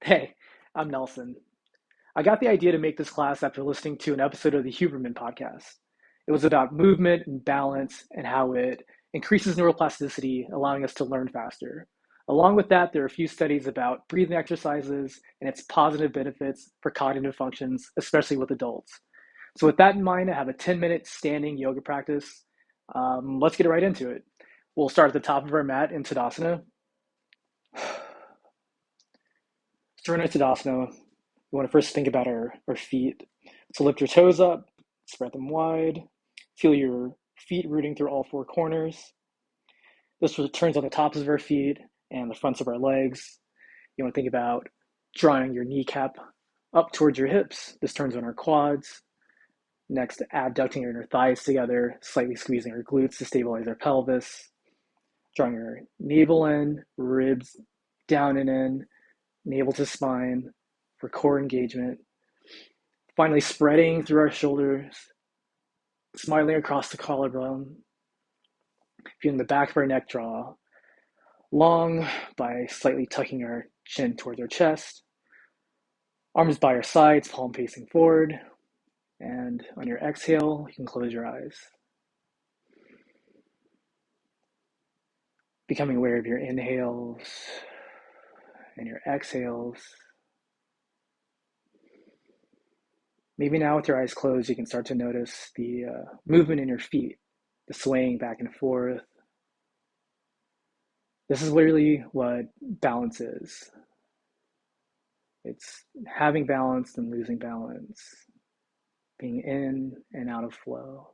Hey, I'm Nelson. I got the idea to make this class after listening to an episode of the Huberman podcast. It was about movement and balance and how it increases neuroplasticity, allowing us to learn faster. Along with that, there are a few studies about breathing exercises and its positive benefits for cognitive functions, especially with adults. So, with that in mind, I have a 10-minute standing yoga practice. Let's get right into it. We'll start at the top of our mat in Tadasana. During Tadasana, we want to first think about our feet. So lift your toes up, spread them wide, feel your feet rooting through all four corners. This turns on the tops of our feet and the fronts of our legs. You want to think about drawing your kneecap up towards your hips. This turns on our quads. Next, abducting your inner thighs together, slightly squeezing our glutes to stabilize our pelvis. Drawing your navel in, ribs down and in, navel to spine for core engagement. Finally, spreading through our shoulders, smiling across the collarbone, feeling the back of our neck draw long by slightly tucking our chin towards our chest. Arms by our sides, palm facing forward. And on your exhale, you can close your eyes. Becoming aware of your inhales and your exhales. Maybe now with your eyes closed, you can start to notice the movement in your feet, the swaying back and forth. This is literally what balance is. It's having balance and losing balance, being in and out of flow.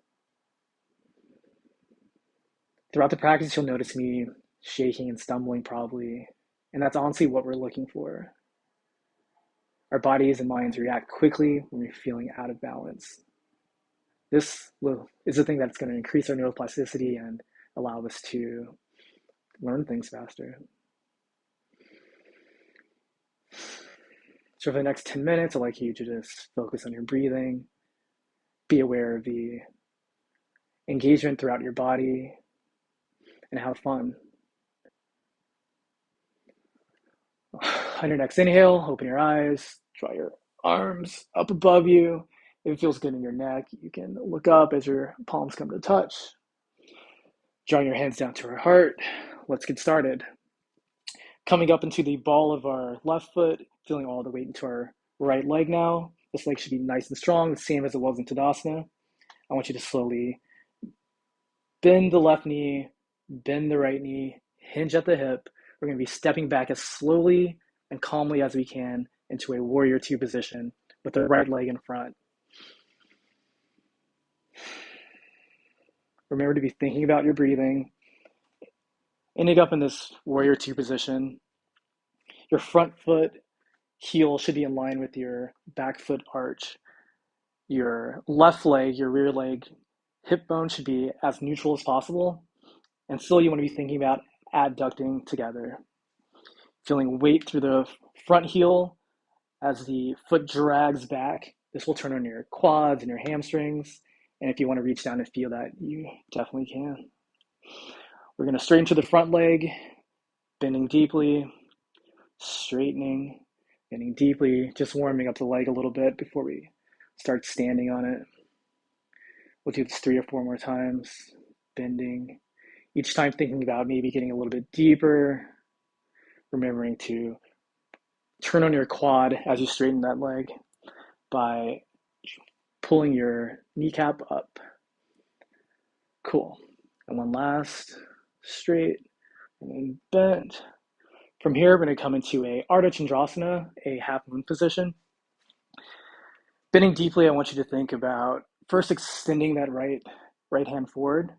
Throughout the practice, you'll notice me shaking and stumbling probably, and that's honestly what we're looking for. Our bodies and minds react quickly when we're feeling out of balance. This is the thing that's going to increase our neuroplasticity and allow us to learn things faster. So for the next 10 minutes, I'd like you to just focus on your breathing, be aware of the engagement throughout your body, and have fun. On your next inhale, open your eyes, draw your arms up above you. If it feels good in your neck, you can look up as your palms come to touch. Drawing your hands down to our heart. Let's get started. Coming up into the ball of our left foot, feeling all the weight into our right leg now. This leg should be nice and strong, the same as it was in Tadasana. I want you to slowly bend the left knee, bend the right knee, hinge at the hip. We're going to be stepping back as slowly and calmly as we can into a warrior two position with the right leg in front. Remember to be thinking about your breathing. Ending up in this warrior two position, your front foot heel should be in line with your back foot arch. Your left leg, your rear leg, hip bone should be as neutral as possible. And still you want to be thinking about adducting together. Feeling weight through the front heel as the foot drags back. This will turn on your quads and your hamstrings. And if you want to reach down and feel that, you definitely can. We're going to straighten to the front leg, bending deeply, straightening, bending deeply, just warming up the leg a little bit before we start standing on it. We'll do this 3 or 4 more times, bending. Each time thinking about maybe getting a little bit deeper, remembering to turn on your quad as you straighten that leg by pulling your kneecap up. Cool. And one last, straight and then bent. From here, we're going to come into a Ardha Chandrasana, a half moon position. Bending deeply, I want you to think about first extending that right hand forward,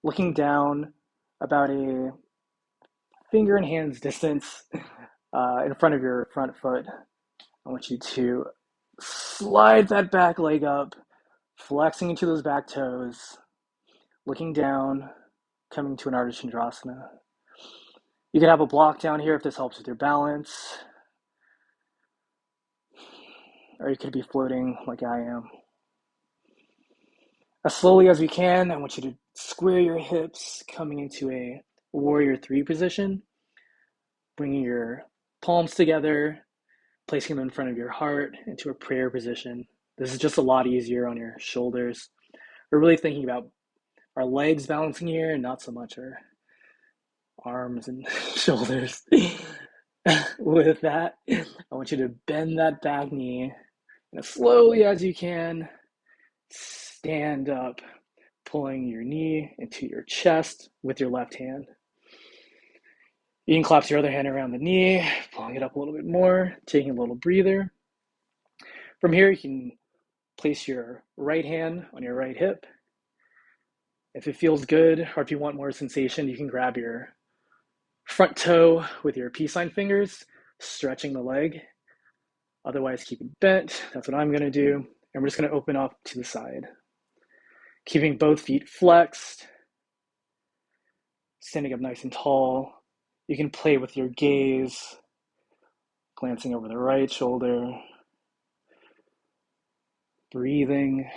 looking down about a finger and hand's distance in front of your front foot. I want you to slide that back leg up, flexing into those back toes, looking down, coming to an Ardha Chandrasana. You can have a block down here if this helps with your balance, or you could be floating like I am. As slowly as we can, I want you to square your hips, coming into a warrior three position, bringing your palms together, placing them in front of your heart into a prayer position. This is just a lot easier on your shoulders. We're really thinking about our legs balancing here and not so much our arms and shoulders. With that, I want you to bend that back knee and as slowly as you can, stand up, pulling your knee into your chest with your left hand. You can collapse your other hand around the knee, pulling it up a little bit more, taking a little breather. From here, you can place your right hand on your right hip. If it feels good, or if you want more sensation, you can grab your front toe with your peace sign fingers, stretching the leg. Otherwise, keep it bent. That's what I'm going to do. And we're just going to open up to the side. Keeping both feet flexed, standing up nice and tall. You can play with your gaze, glancing over the right shoulder, breathing.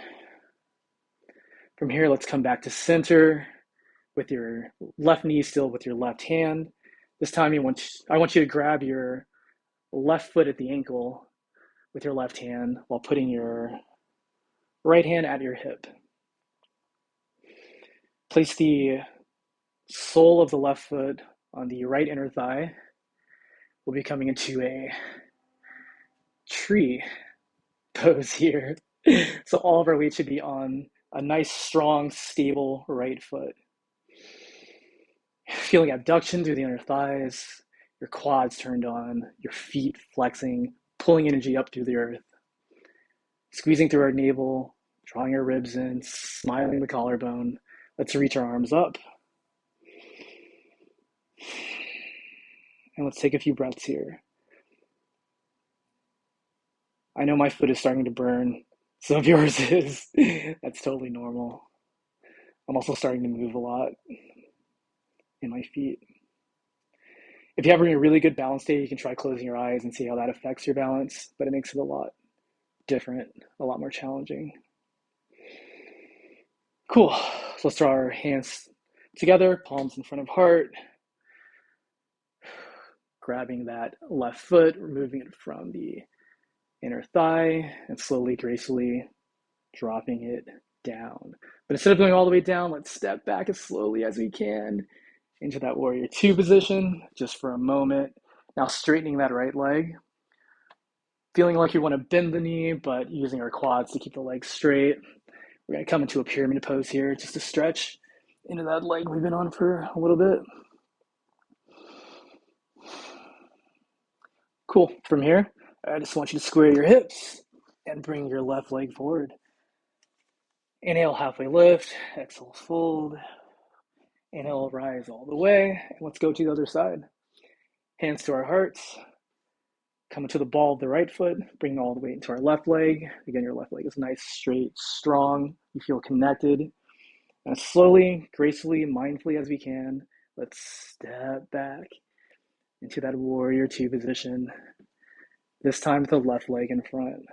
From here, let's come back to center with your left knee still with your left hand. This time, I want you to grab your left foot at the ankle with your left hand while putting your right hand at your hip. Place the sole of the left foot on the right inner thigh. We'll be coming into a tree pose here. So all of our weight should be on a nice, strong, stable right foot. Feeling abduction through the inner thighs, your quads turned on, your feet flexing, pulling energy up through the earth. Squeezing through our navel, drawing our ribs in, smiling the collarbone. Let's reach our arms up. And let's take a few breaths here. I know my foot is starting to burn. Some of yours is. That's totally normal. I'm also starting to move a lot in my feet. If you're having a really good balance day, you can try closing your eyes and see how that affects your balance, but it makes it a lot different, a lot more challenging. Cool. So let's draw our hands together, palms in front of heart. Grabbing that left foot, removing it from the inner thigh, and slowly, gracefully dropping it down. But instead of going all the way down, let's step back as slowly as we can into that warrior two position, just for a moment. Now straightening that right leg. Feeling like you want to bend the knee, but using our quads to keep the leg straight. We're going to come into a pyramid pose here, just to stretch into that leg we've been on for a little bit. Cool. From here, I just want you to square your hips and bring your left leg forward. Inhale, halfway lift. Exhale, fold. Inhale, rise all the way. And let's go to the other side. Hands to our hearts. Coming to the ball of the right foot, bringing all the weight into our left leg. Again, your left leg is nice, straight, strong. You feel connected. And slowly, gracefully, mindfully as we can, let's step back into that warrior two position. This time with the left leg in front.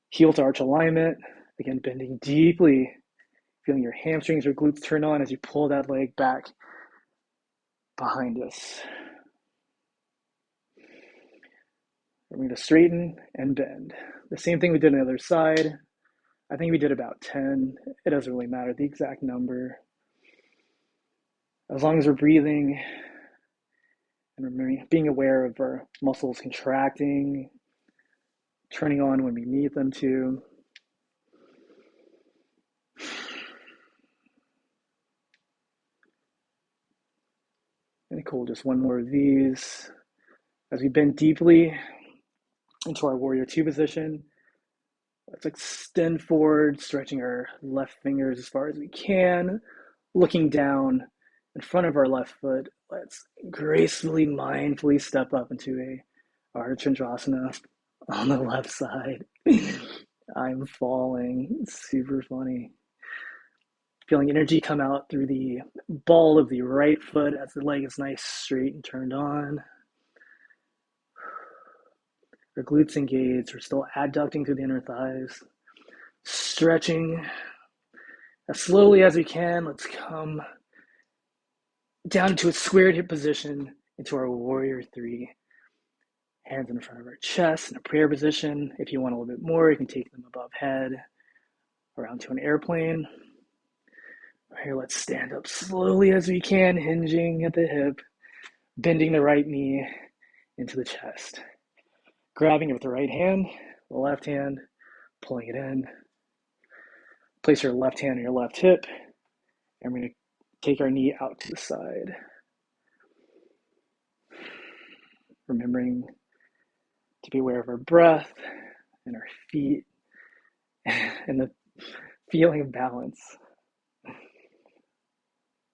Heel to arch alignment. Again, bending deeply. Feeling your hamstrings or glutes turn on as you pull that leg back behind us. We're going to straighten and bend. The same thing we did on the other side. I think we did about 10. It doesn't really matter the exact number. As long as we're breathing and being aware of our muscles contracting, turning on when we need them to. And cool, just one more of these. As we bend deeply into our warrior two position, let's extend forward, stretching our left fingers as far as we can, looking down in front of our left foot. Let's gracefully, mindfully step up into a Ardha Chandrasana on the left side. I'm falling. It's super funny. Feeling energy come out through the ball of the right foot as the leg is nice, straight, and turned on. Our glutes engaged. We're still adducting through the inner thighs. Stretching as slowly as we can. Let's come down to a squared hip position into our warrior three. Hands in front of our chest in a prayer position. If you want a little bit more, you can take them above head, around to an airplane. Here, let's stand up slowly as we can, hinging at the hip, bending the right knee into the chest. Grabbing it with the right hand, the left hand, pulling it in. Place your left hand on your left hip, and we're going to take our knee out to the side. Remembering to be aware of our breath and our feet and the feeling of balance.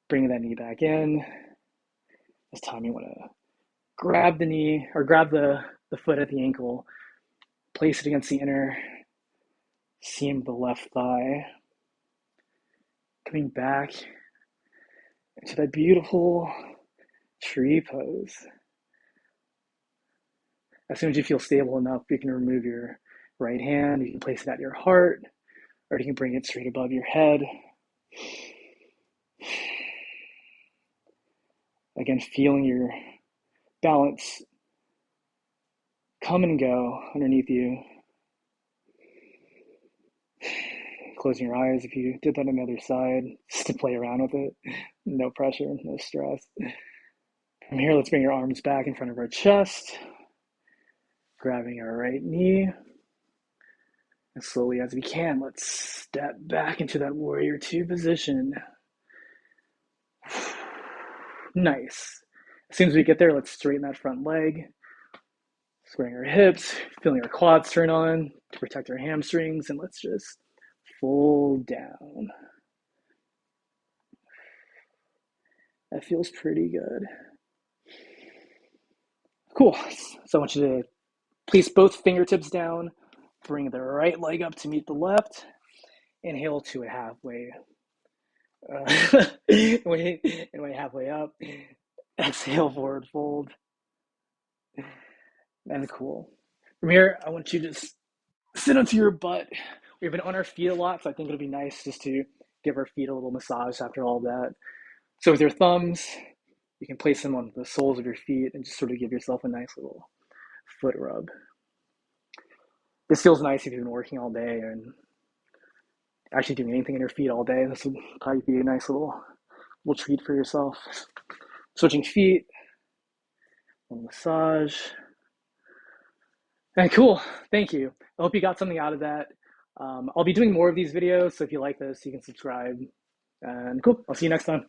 Bringing that knee back in. This time you want to grab the knee or grab the foot at the ankle, place it against the inner seam of the left thigh. Coming back into that beautiful tree pose. As soon as you feel stable enough, you can remove your right hand. You can place it at your heart, or you can bring it straight above your head. Again, feeling your balance come and go underneath you. Closing your eyes if you did that on the other side, just to play around with it. No pressure, no stress. From here, let's bring your arms back in front of our chest, grabbing our right knee. And slowly as we can, let's step back into that warrior two position. Nice. As soon as we get there, let's straighten that front leg. Squaring our hips, feeling our quads turn on to protect our hamstrings, and let's just fold down. That feels pretty good. Cool. So I want you to place both fingertips down, bring the right leg up to meet the left, inhale to a halfway. Way halfway up. Exhale, forward fold. And cool. From here, I want you to just sit onto your butt. We've been on our feet a lot, so I think it'll be nice just to give our feet a little massage after all that. So with your thumbs, you can place them on the soles of your feet and just sort of give yourself a nice little foot rub. This feels nice if you've been working all day and actually doing anything in your feet all day. This would probably be a nice little treat for yourself. Switching feet, a little massage. And cool, thank you. I hope you got something out of that. I'll be doing more of these videos, so if you like this, you can subscribe. And cool, I'll see you next time.